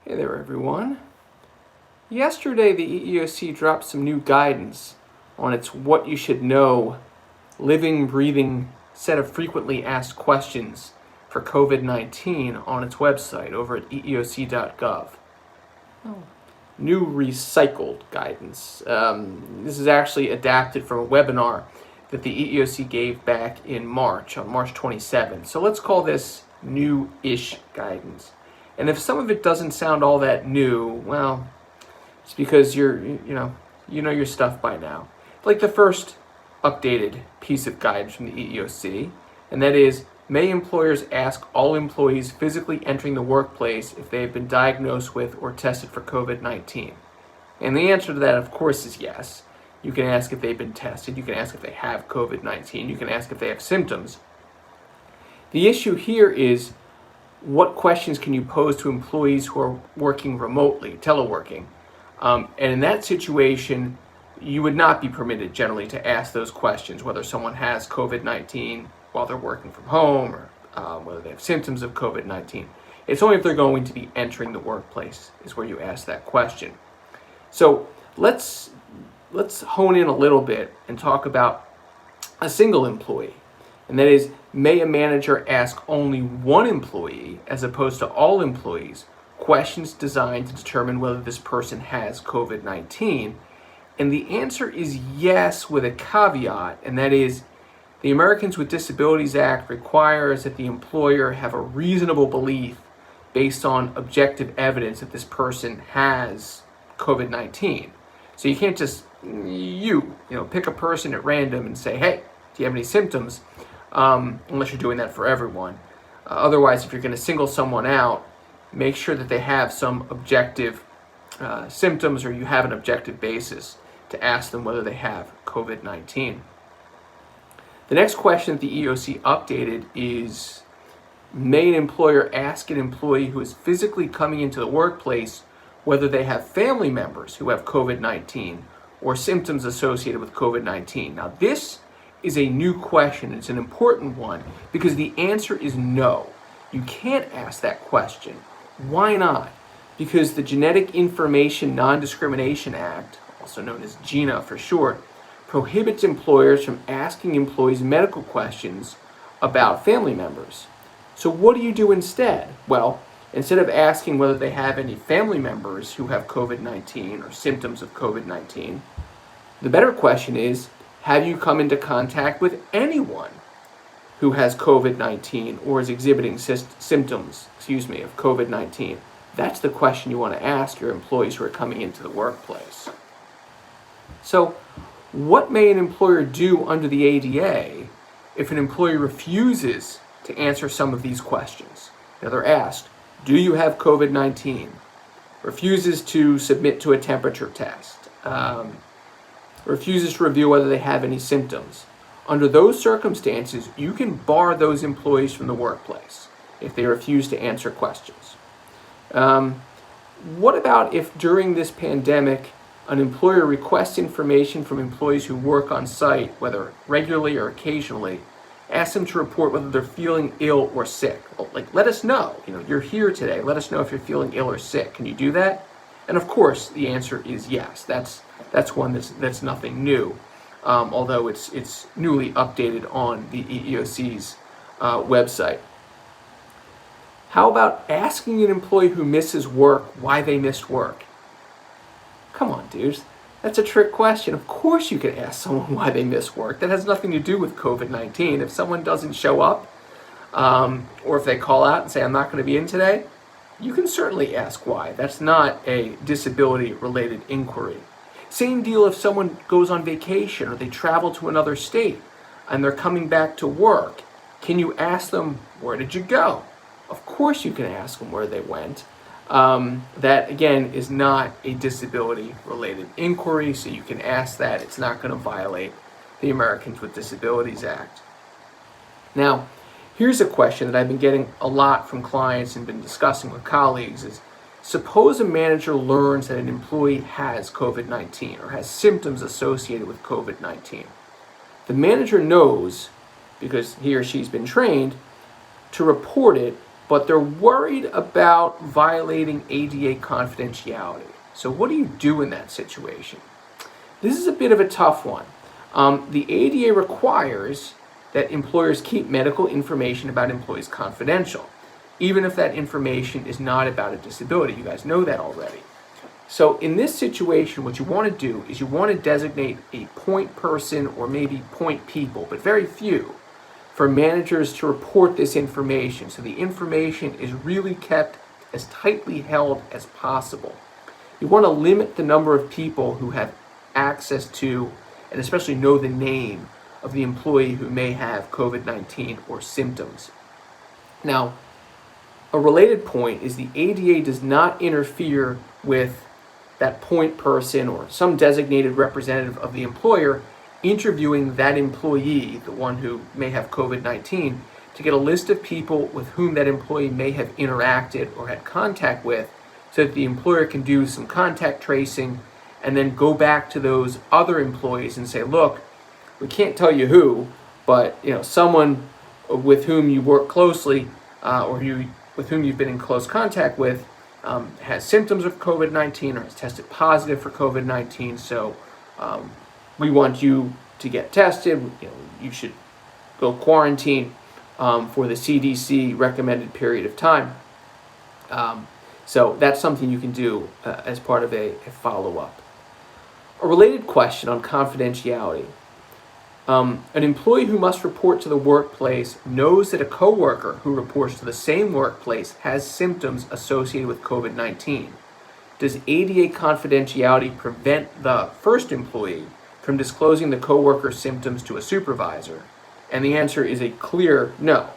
Hey there, everyone. Yesterday, the EEOC dropped some new guidance on its What You Should Know living, breathing set of frequently asked questions for COVID-19 on its website over at EEOC.gov. New recycled guidance. This is actually adapted from a webinar that the EEOC gave back in March, on March 27th. So let's call this new-ish guidance. And if some of it doesn't sound all that new, well, it's because you know your stuff by now. Like the first updated piece of guidance from the EEOC, and that is, may employers ask all employees physically entering the workplace if they have been diagnosed with or tested for COVID-19? And the answer to that, of course, is yes. You can ask if they've been tested. You can ask if they have COVID-19. You can ask if they have symptoms. The issue here is, what questions can you pose to employees who are working remotely, teleworking? And in that situation, you would not be permitted generally to ask those questions, whether someone has COVID-19 while they're working from home or whether they have symptoms of COVID-19. It's only if they're going to be entering the workplace is where you ask that question. So let's hone in a little bit and talk about a single employee. And that is, may a manager ask only one employee, as opposed to all employees, questions designed to determine whether this person has COVID-19? And the answer is yes, with a caveat, and that is, the Americans with Disabilities Act requires that the employer have a reasonable belief based on objective evidence that this person has COVID-19. So you can't just, pick a person at random and say, hey, do you have any symptoms? Unless you're doing that for everyone. Otherwise, if you're going to single someone out, make sure that they have some objective symptoms, or you have an objective basis to ask them whether they have COVID-19. The next question that the EEOC updated is, may an employer ask an employee who is physically coming into the workplace whether they have family members who have COVID-19 or symptoms associated with COVID-19? Now, this is a new question. It's an important one because the answer is no. You can't ask that question. Why not? Because the Genetic Information Non-Discrimination Act, also known as GINA for short, prohibits employers from asking employees medical questions about family members. So what do you do instead? Well, instead of asking whether they have any family members who have COVID-19 or symptoms of COVID-19, the better question is, have you come into contact with anyone who has COVID-19 or is exhibiting symptoms of COVID-19? That's the question you want to ask your employees who are coming into the workplace. So, what may an employer do under the ADA if an employee refuses to answer some of these questions? Now, they're asked, do you have COVID-19? Refuses to submit to a temperature test. Refuses to review whether they have any symptoms. Under those circumstances, you can bar those employees from the workplace if they refuse to answer questions. What about if during this pandemic, an employer requests information from employees who work on site, whether regularly or occasionally, asks them to report whether they're feeling ill or sick? Well, let us know. You're here today. Let us know if you're feeling ill or sick. Can you do that? And of course, the answer is yes. That's one that's nothing new, although it's newly updated on the EEOC's website. How about asking an employee who misses work why they missed work? Come on, dudes. That's a trick question. Of course you can ask someone why they miss work. That has nothing to do with COVID-19. If someone doesn't show up, or if they call out and say, I'm not going to be in today, you can certainly ask why. That's not a disability-related inquiry. Same deal if someone goes on vacation or they travel to another state and they're coming back to work. Can you ask them, where did you go? Of course you can ask them where they went. That, again, is not a disability-related inquiry, so you can ask that. It's not going to violate the Americans with Disabilities Act. Now, here's a question that I've been getting a lot from clients and been discussing with colleagues is, suppose a manager learns that an employee has COVID-19 or has symptoms associated with COVID-19. The manager knows, because he or she's been trained, to report it but they're worried about violating ADA confidentiality. So what do you do in that situation? This is a bit of a tough one. The ADA requires that employers keep medical information about employees confidential, even if that information is not about a disability. You guys know that already. So in this situation, what you want to do is you want to designate a point person or maybe point people, but very few, for managers to report this information. So the information is really kept as tightly held as possible. You want to limit the number of people who have access to and especially know the name of the employee who may have COVID-19 or symptoms. Now, a related point is the ADA does not interfere with that point person or some designated representative of the employer interviewing that employee, the one who may have COVID-19, to get a list of people with whom that employee may have interacted or had contact with, so that the employer can do some contact tracing and then go back to those other employees and say, look, we can't tell you who, but someone with whom you work closely with whom you've been in close contact with has symptoms of COVID-19 or has tested positive for COVID-19, so we want you to get tested. You should go quarantine for the CDC recommended period of time. So that's something you can do as part of a follow-up. A related question on confidentiality. An employee who must report to the workplace knows that a coworker who reports to the same workplace has symptoms associated with COVID-19. Does ADA confidentiality prevent the first employee from disclosing the coworker's symptoms to a supervisor? And the answer is a clear no.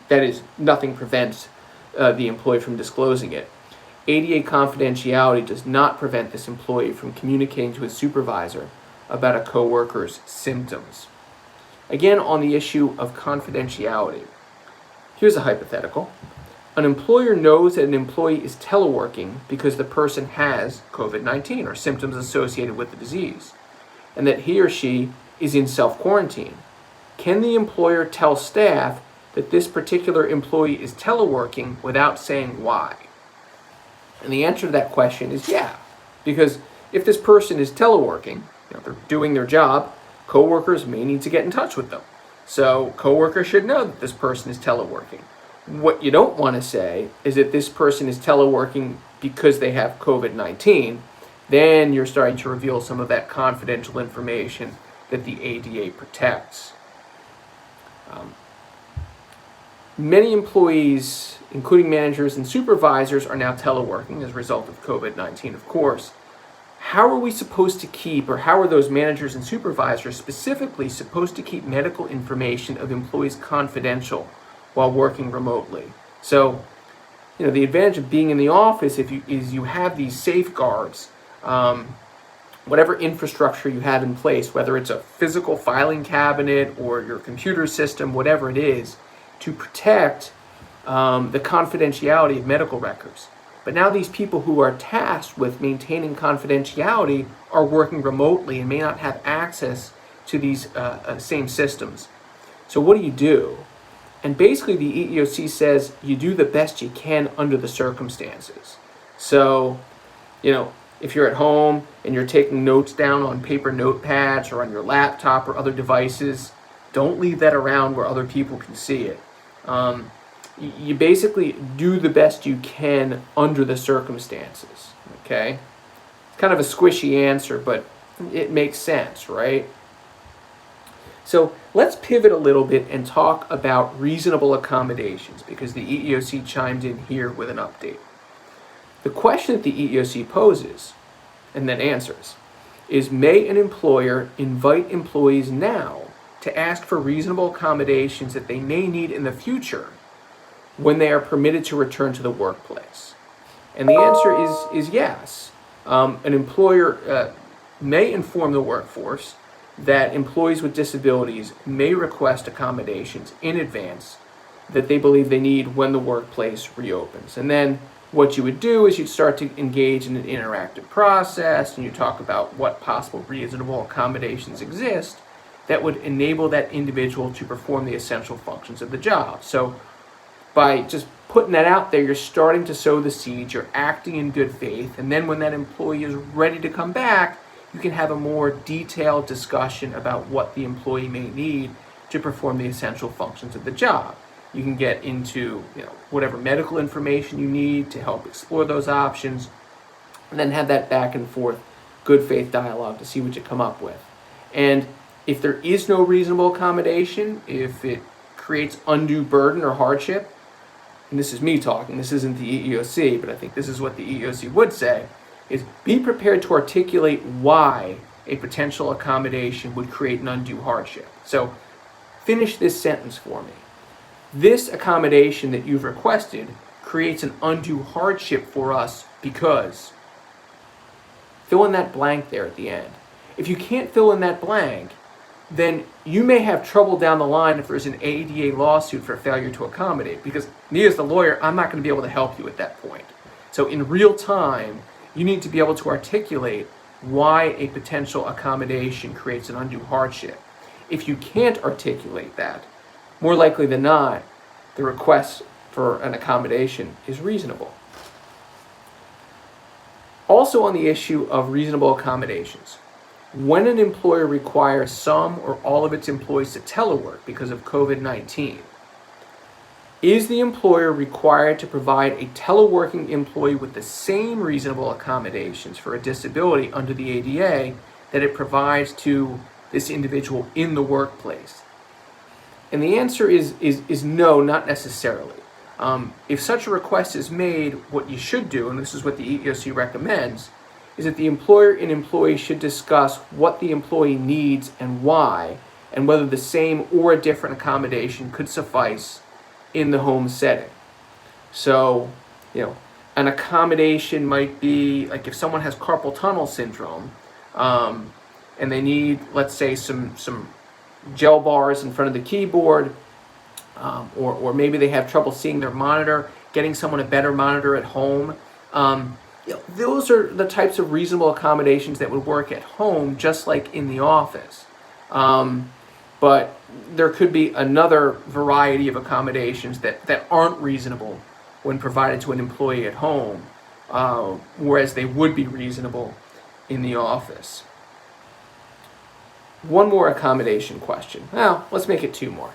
That is, nothing prevents the employee from disclosing it. ADA confidentiality does not prevent this employee from communicating to his supervisor about a coworker's symptoms. Again, on the issue of confidentiality, here's a hypothetical. An employer knows that an employee is teleworking because the person has COVID-19 or symptoms associated with the disease, and that he or she is in self-quarantine. Can the employer tell staff that this particular employee is teleworking without saying why? And the answer to that question is yeah, because if this person is teleworking, they're doing their job, coworkers may need to get in touch with them. So coworkers should know that this person is teleworking. What you don't want to say is that this person is teleworking because they have COVID-19. Then you're starting to reveal some of that confidential information that the ADA protects. Many employees, including managers and supervisors, are now teleworking as a result of COVID-19, of course. How are we supposed to keep, or how are those managers and supervisors specifically supposed to keep medical information of employees confidential while working remotely? So, the advantage of being in the office is you have these safeguards, whatever infrastructure you have in place, whether it's a physical filing cabinet or your computer system, whatever it is, to protect the confidentiality of medical records. But now these people who are tasked with maintaining confidentiality are working remotely and may not have access to these same systems. So what do? And basically the EEOC says you do the best you can under the circumstances. So, if you're at home and you're taking notes down on paper notepads or on your laptop or other devices, don't leave that around where other people can see it. You basically do the best you can under the circumstances, okay? It's kind of a squishy answer, but it makes sense, right? So let's pivot a little bit and talk about reasonable accommodations, because the EEOC chimed in here with an update. The question that the EEOC poses, and then answers, is may an employer invite employees now to ask for reasonable accommodations that they may need in the future when they are permitted to return to the workplace? And the answer is yes. An employer may inform the workforce that employees with disabilities may request accommodations in advance that they believe they need when the workplace reopens. And then what you would do is you'd start to engage in an interactive process, and you talk about what possible reasonable accommodations exist that would enable that individual to perform the essential functions of the job. So by just putting that out there, you're starting to sow the seeds, you're acting in good faith, and then when that employee is ready to come back, you can have a more detailed discussion about what the employee may need to perform the essential functions of the job. You can get into whatever medical information you need to help explore those options, and then have that back and forth good faith dialogue to see what you come up with. And if there is no reasonable accommodation, if it creates undue burden or hardship, and this is me talking, this isn't the EEOC, but I think this is what the EEOC would say, is be prepared to articulate why a potential accommodation would create an undue hardship. So finish this sentence for me. This accommodation that you've requested creates an undue hardship for us because... Fill in that blank there at the end. If you can't fill in that blank, then you may have trouble down the line if there's an ADA lawsuit for failure to accommodate, because me as the lawyer, I'm not going to be able to help you at that point. So in real time, you need to be able to articulate why a potential accommodation creates an undue hardship. If you can't articulate that, more likely than not, the request for an accommodation is reasonable. Also on the issue of reasonable accommodations, when an employer requires some or all of its employees to telework because of COVID-19, is the employer required to provide a teleworking employee with the same reasonable accommodations for a disability under the ADA that it provides to this individual in the workplace? And the answer is no, not necessarily. If such a request is made, what you should do, and this is what the EEOC recommends, is that the employer and employee should discuss what the employee needs and why, and whether the same or a different accommodation could suffice in the home setting. So, an accommodation might be, like if someone has carpal tunnel syndrome, and they need, let's say, some gel bars in front of the keyboard, or maybe they have trouble seeing their monitor, getting someone a better monitor at home. Those are the types of reasonable accommodations that would work at home, just like in the office. But there could be another variety of accommodations that aren't reasonable when provided to an employee at home, whereas they would be reasonable in the office. One more accommodation question. Well, let's make it two more.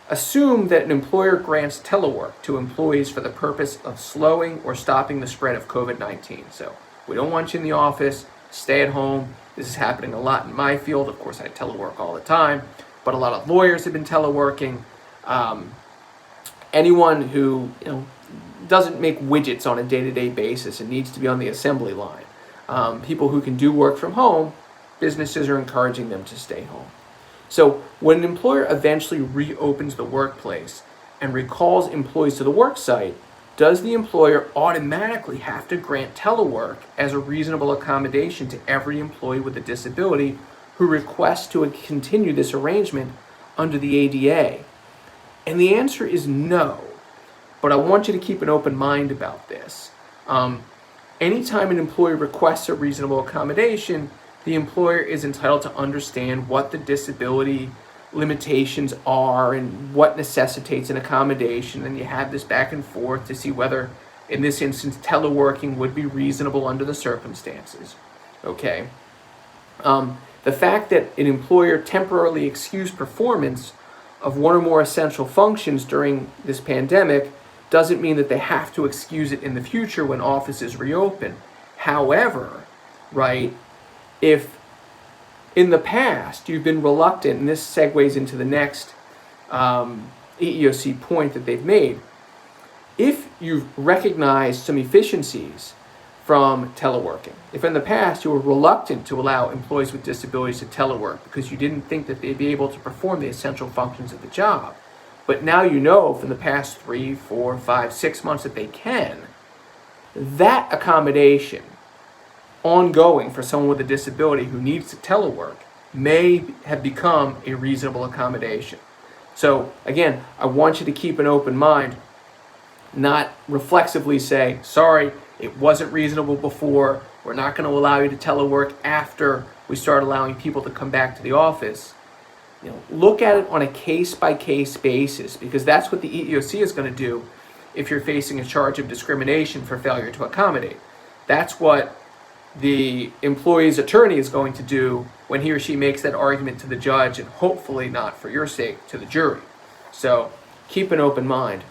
Assume that an employer grants telework to employees for the purpose of slowing or stopping the spread of COVID-19. So we don't want you in the office, stay at home. This is happening a lot in my field. Of course, I telework all the time, but a lot of lawyers have been teleworking. Anyone who doesn't make widgets on a day-to-day basis and needs to be on the assembly line. People who can do work from home, businesses are encouraging them to stay home. So when an employer eventually reopens the workplace and recalls employees to the work site, does the employer automatically have to grant telework as a reasonable accommodation to every employee with a disability who requests to continue this arrangement under the ADA? And the answer is no, but I want you to keep an open mind about this. Anytime an employee requests a reasonable accommodation, the employer is entitled to understand what the disability limitations are and what necessitates an accommodation, and you have this back and forth to see whether, in this instance, teleworking would be reasonable under the circumstances. Okay. The fact that an employer temporarily excused performance of one or more essential functions during this pandemic doesn't mean that they have to excuse it in the future when offices reopen. However, if in the past you've been reluctant, and this segues into the next EEOC point that they've made, if you've recognized some efficiencies from teleworking, if in the past you were reluctant to allow employees with disabilities to telework because you didn't think that they'd be able to perform the essential functions of the job, but now you know from the past 3, 4, 5, 6 months that they can, that accommodation ongoing for someone with a disability who needs to telework may have become a reasonable accommodation. So again, I want you to keep an open mind, not reflexively say, sorry, it wasn't reasonable before, we're not going to allow you to telework after we start allowing people to come back to the office. look at it on a case-by-case basis, because that's what the EEOC is going to do if you're facing a charge of discrimination for failure to accommodate. That's what the employee's attorney is going to do when he or she makes that argument to the judge, and hopefully not for your sake, to the jury. So keep an open mind.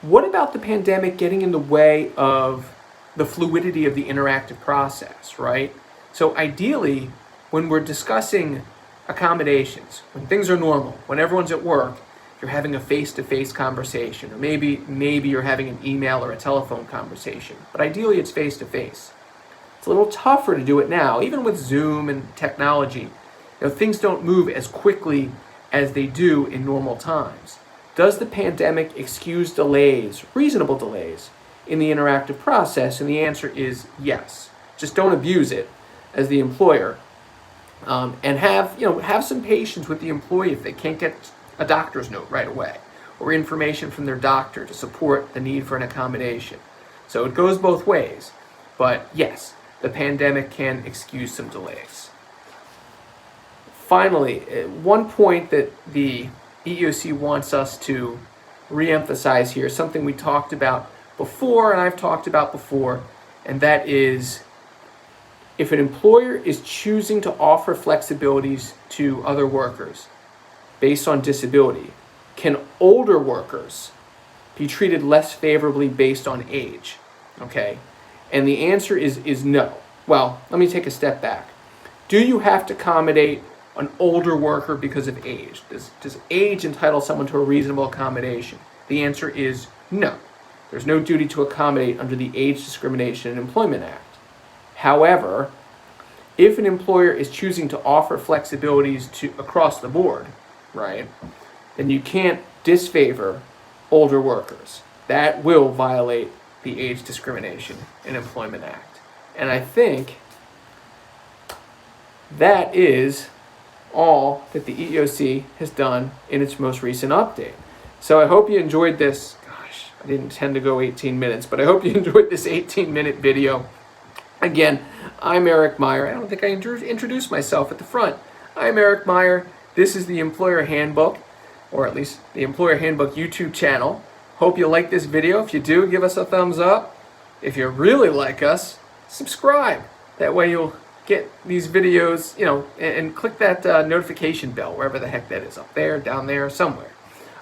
What about the pandemic getting in the way of the fluidity of the interactive process, right? So ideally, when we're discussing accommodations, when things are normal, when everyone's at work, you're having a face-to-face conversation, or maybe you're having an email or a telephone conversation, but ideally it's face-to-face. It's a little tougher to do it now, even with Zoom and technology. Things don't move as quickly as they do in normal times. Does the pandemic excuse delays, reasonable delays, in the interactive process? And the answer is yes. Just don't abuse it as the employer, and have some patience with the employee if they can't get a doctor's note right away, or information from their doctor to support the need for an accommodation. So it goes both ways. But yes, the pandemic can excuse some delays. Finally, one point that the EEOC wants us to reemphasize here, something we talked about before, and I've talked about before, and that is, if an employer is choosing to offer flexibilities to other workers based on disability, can older workers be treated less favorably based on age? Okay? And the answer is no. Well, let me take a step back. Do you have to accommodate an older worker because of age? Does age entitle someone to a reasonable accommodation? The answer is no. There's no duty to accommodate under the Age Discrimination in Employment Act. However, if an employer is choosing to offer flexibilities across the board, right, then you can't disfavor older workers. That will violate the Age Discrimination in Employment Act. And I think that is all that the EEOC has done in its most recent update. So I hope you enjoyed this. Gosh, I didn't intend to go 18 minutes, but I hope you enjoyed this 18-minute video. Again, I'm Eric Meyer. I don't think I introduced myself at the front. I'm Eric Meyer. This is the Employer Handbook, or at least the Employer Handbook YouTube channel. Hope you like this video. If you do, give us a thumbs up. If you really like us, subscribe. That way you'll get these videos, and click that notification bell, wherever the heck that is, up there, down there, somewhere.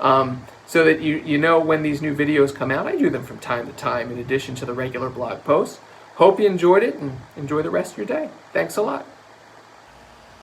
So that you know when these new videos come out. I do them from time to time in addition to the regular blog posts. Hope you enjoyed it, and enjoy the rest of your day. Thanks a lot.